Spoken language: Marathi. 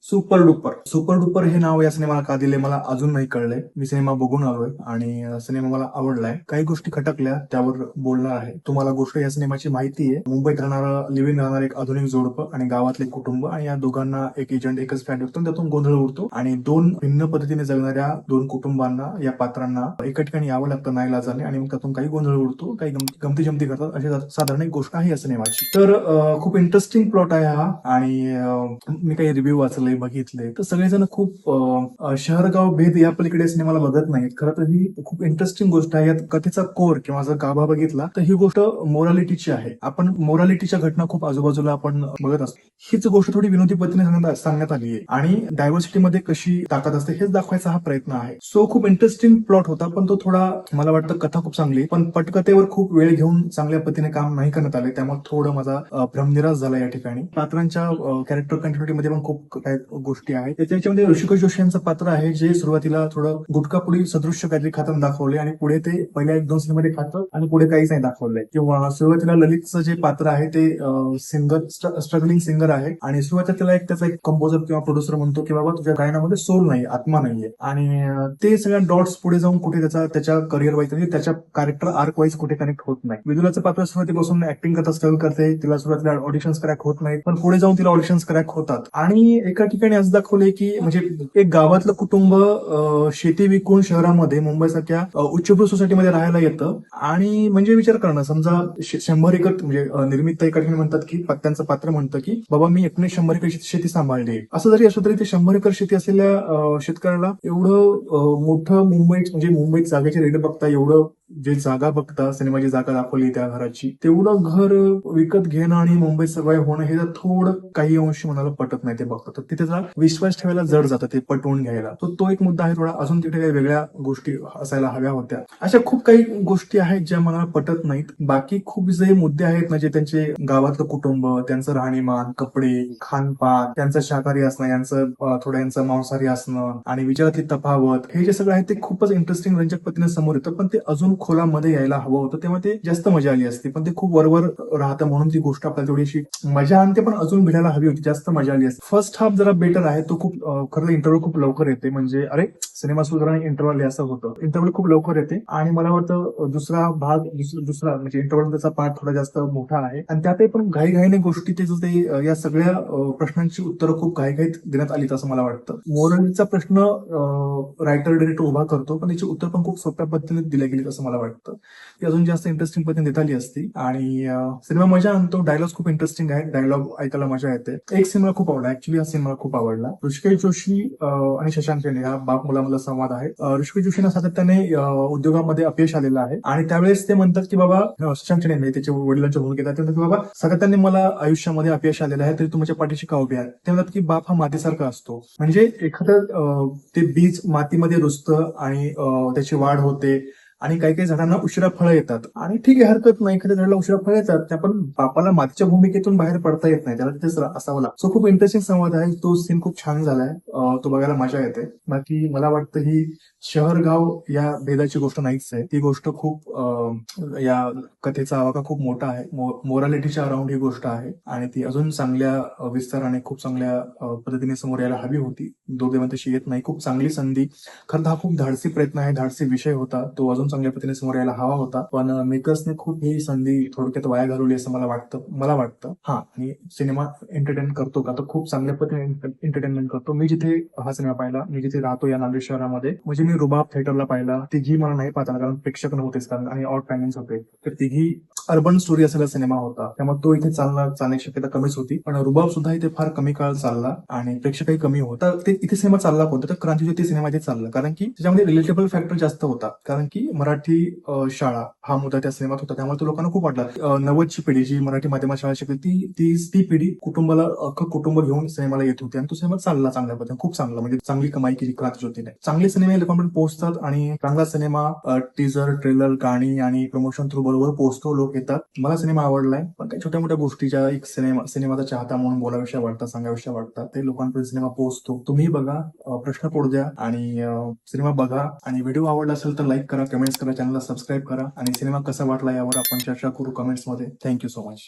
सुपर डुपर हे नाव या सिनेमाला का दिले मला अजून नाही कळलंय. मी सिनेमा बघून आलोय आणि सिनेमा मला आवडलाय. काही गोष्टी खटकल्या त्यावर बोलणार आहे. तुम्हाला गोष्ट या सिनेमाची माहिती आहे. मुंबईत राहणार एक आधुनिक जोडपं आणि गावातले कुटुंब आणि या दोघांना एक एजंट एकच फ्लॅट विकतो, त्यातून गोंधळ उडतो आणि दोन भिन्न पद्धतीने जगणाऱ्या दोन कुटुंबांना या पात्रांना एका ठिकाणी यावं लागतं नाईलाजाने आणि मग त्यातून काही गोंधळ उडतो, काही गमती जमती करतात. अशी साधारण एक गोष्ट आहे या सिनेमाची. तर खूप इंटरेस्टिंग प्लॉट आहे हा आणि मी काही रिव्ह्यू वाचले बघितले तर सगळेजण खूप शहर-गाव भेद या पलीकडे सिनेमाला बघत नाहीत. खरं तर ही खूप इंटरेस्टिंग गोष्ट आहे. यात कथेचा कोर किंवा जर गाभा बघितला तर ही गोष्ट मोरालिटीची आहे. आपण मोरालिटीच्या घटना खूप आजूबाजूला आपण बघत असतो. हीच गोष्ट थोडी विनोदी पद्धतीने सांगण्यात आली आहे आणि डायव्हर्सिटीमध्ये कशी ताकद असते हेच दाखवायचा हा प्रयत्न आहे. सो खूप इंटरेस्टिंग प्लॉट होता, पण तो थोडा मला वाटतं कथा खूप चांगली पण पटकथेवर खूप वेळ घेऊन चांगल्या पद्धतीने काम नाही करण्यात आले. त्यामुळे थोडं माझा भ्रमनिरास झाला या ठिकाणी. पात्रांच्या कॅरेक्टर कंटिन्युटी मध्ये पण खूप काही गोष्टी आहेत. त्याच्यामध्ये ऋषिकेश जोशी यांचं पात्र आहे जे सुरुवातीला थोडं गुटखापुडी सदृश्य काहीतरी खाताना दाखवले आणि पुढे ते पहिल्या 1-2 सिनेमध्ये खातं आणि पुढे काहीच नाही दाखवलंय. किंवा सुरुवातीला ललितचं जे पात्र आहे ते स्ट्रगलिंग सिंगर आहे आणि सुरुवातीला त्याला त्याचा एक कंपोजर किंवा प्रोड्युसर म्हणतो की बाबा तुझ्या गायनामध्ये सोल नाही, आत्मा नाहीये आणि ते सगळ्या डॉट्स पुढे जाऊन कुठे त्याच्या करिअर वाईज म्हणजे त्याच्या कॅरेक्टर आर्क वाईज कुठे कनेक्ट होत नाही. विदुलाचं पात्र सुरुवातीपासून ऍक्टिंग करता स्ट्रगल करते, तिला सुरुवातीला ऑडिशन्स क्रॅक होत नाही पण पुढे जाऊन तिला ऑडिशन्स क्रॅक होतात आणि एका ठिकाणी असं दाखवलंय की म्हणजे एक गावातलं कुटुंब शेती विकून शहरामध्ये मुंबईसारख्या उच्चभ्रू सोसायटीमध्ये राहायला येतं आणि म्हणजे विचार करणं समजा 100 एकर म्हणजे निर्मित एका ठिकाणी म्हणतात की त्यांचं पात्र म्हणतं की बाबा मी एकूण 100 एकर शेती सांभाळली. असं जरी असलं तरी ते 100 एकर शेती असलेल्या शेतकऱ्याला एवढं मोठं मुंबईत जागेचे रेट बघता, एवढं जे जागा बघता सिनेमाची जागा दाखवली त्या घराची, तेवढं घर विकत घेणं आणि मुंबईत सर्वाईव्ह होणं हे थोडं काही अंश मनाला पटत नाही. ते बघतो तर तिथे जरा विश्वास ठेवायला जड जातं ते पटवून घ्यायला. तो एक मुद्दा आहे थोडा. अजून तिथे काही वेगळ्या गोष्टी असायला हव्या होत्या. अशा खूप काही गोष्टी आहेत ज्या मला पटत नाहीत. बाकी खूप जे मुद्दे आहेत ना, जे त्यांचे गावातलं कुटुंब, त्यांचं राहणीमान, कपडे, खानपान, त्यांचं शाकाहारी असणं, यांचं मांसाहारी असणं आणि विचारातली तफावत, हे जे सगळं आहे ते खूपच इंटरेस्टिंग रंजक पद्धतीने समोर येतं. पण ते अजून खोलामध्ये यायला हवं होतं, तेव्हा ते जास्त मजा आली असती. पण ते खूप वरवर राहतं म्हणून ती गोष्ट आपल्याला थोडीशी मजा आणते, पण अजून भिडायला हवी होती, जास्त मजा आली असते. फर्स्ट हाफ जरा बेटर आहे. तो खूप खरं इंटरव्ह्यू खूप लवकर येते. म्हणजे अरे सिनेमा सुरू झाला इंटरव्ह्यू असं होतं. इंटरव्ह्यू खूप लवकर येते आणि मला वाटतं दुसरा म्हणजे इंटरव्ह्यू त्याचा पार्ट थोडा जास्त मोठा आहे आणि त्यातही पण घाईघाईने गोष्टी या सगळ्या प्रश्नांची उत्तरं खूप घाईघाईत देण्यात आलीत असं मला वाटतं. मोरलचा प्रश्न रायटर डायरेक्टर उभा करतो पण त्याची उत्तर पण खूप सोप्या पद्धतीने दिल्या गेली असं मला वाटतं. ती अजून जास्त इंटरेस्टिंग पद्धतीने देता आली असती आणि सिनेमा मजा आणतो. डायलॉग खूप इंटरेस्टिंग आहे. डायलॉग ऐकायला मजा येते. एक सिनेमा खूप आवडला, ऍक्च्युली हा सिनेमा खूप आवडला. ऋषिकेश जोशी आणि शशांक शेंडे हा बाप मुलामधला संवाद आहे. ऋषिकेश जोशींना सातत्याने उद्योगामध्ये अपयश आलेलं आहे आणि त्यावेळेस ते म्हणतात की बाबा शशांक शेंडे म्हणजे त्याच्या वडिलांच्या भूमिकेत ते म्हणतात की बाबा सातत्याने मला आयुष्यामध्ये अपयश आलेलं आहे तरी तुमच्या पाठीशी का उभे आहे. ते म्हणतात की बाप हा मातीसारखा असतो. म्हणजे एखादं ते बीज मातीमध्ये रुजतं आणि त्याची वाढ होते आणि काही काही झाडांना उशिरा फळं येतात आणि ठीक आहे, हरकत नाही, एखाद्या झाडाला उशिरा फळं येतात, त्या पण बापाला मातीच्या भूमिकेतून बाहेर पडता येत नाही, त्याला तिथेच असावं लागतं. सो खूप इंटरेस्टिंग संवाद आहे. तो सीन खूप छान झालाय. तो बघायला मजा येते. बाकी मला वाटतं ही शहर गाव या भेदाची गोष्ट नाहीच आहे. ती गोष्ट खूप या कथेचा आवाका खूप मोठा आहे. मोरालिटीच्या अराउंड ही गोष्ट आहे आणि ती अजून चांगल्या विस्ताराने खूप चांगल्या पद्धतीने समोर यायला हवी होती. दुर्दैवाने तशी येत नाही. खूप चांगली संधी. खरं हा खूप धाडसी प्रयत्न आहे, धाडसी विषय होता. तो अजून चांगल्या पद्धतीने समोर यायला हवा होता. पण मेकर्सने खूप ही संधी थोडक्यात वाया घालवली असं मला वाटतं. हा, आणि सिनेमा एंटरटेन करतो का, तर खूप चांगल्या पद्धतीने एंटरटेनमेंट करतो. मी जिथे हा सिनेमा पाहिला, मी जिथे राहतो या नांदेड शहरामध्ये, म्हणजे मी रुबाब थिएटरला पाहिला. तिघी मला नाही पाहता कारण प्रेक्षक नव्हतेच कारण आणि ऑड टायमिंग्स होते. तर तिघी अर्बन स्टोरी असलेला सिनेमा होता, त्यामुळे तो इथे चालण्याची शक्यता कमीच होती. पण रुबाब सुद्धा इथे फार कमी काळ चालला आणि प्रेक्षकही कमी होता. इथे सिनेमा चालला कोणता, तर क्रांतीज्योती सिनेमा इथे चालला कारण की त्याच्यामध्ये रिलेटेबल फॅक्टर जास्त होता. कारण की मराठी शाळा हा मुद्दा त्या सिनेमात होता, त्यामुळे तो लोकांना खूप वाटला. 90ची पिढी जी मराठी माध्यमात शाळा शिकली ती पिढी अख्खं कुटुंब घेऊन सिनेमाला येत होती आणि तो सिनेमा चालला चांगल्या पद्धतीने, खूप चांगला, म्हणजे चांगली कमाई केली क्रांतीज्योतीने. चांगले सिनेमे लोकांपर्यंत पोहोचतात आणि चांगला सिनेमा टीजर, ट्रेलर, गाणी आणि प्रमोशन थ्रू बरोबर पोहोचतो, लोक येतात. मला सिनेमा आवडलाय. पण काही छोट्या मोठ्या गोष्टीच्या एक सिनेमाचा चाहता म्हणून बोलाव्याशा वाटतात, सांगाव्याशा वाटतात, ते लोकांपर्यंत सिनेमा पोहोचतो. तुम्ही बघा, प्रश्न पडू द्या आणि सिनेमा बघा आणि व्हिडिओ आवडला असेल तर लाईक करा, कमेंट्स करा, चॅनलला सबस्क्राईब करा आणि सिनेमा कसा वाटला यावर आपण चर्चा करू कमेंट्स मध्ये. Thank you so much.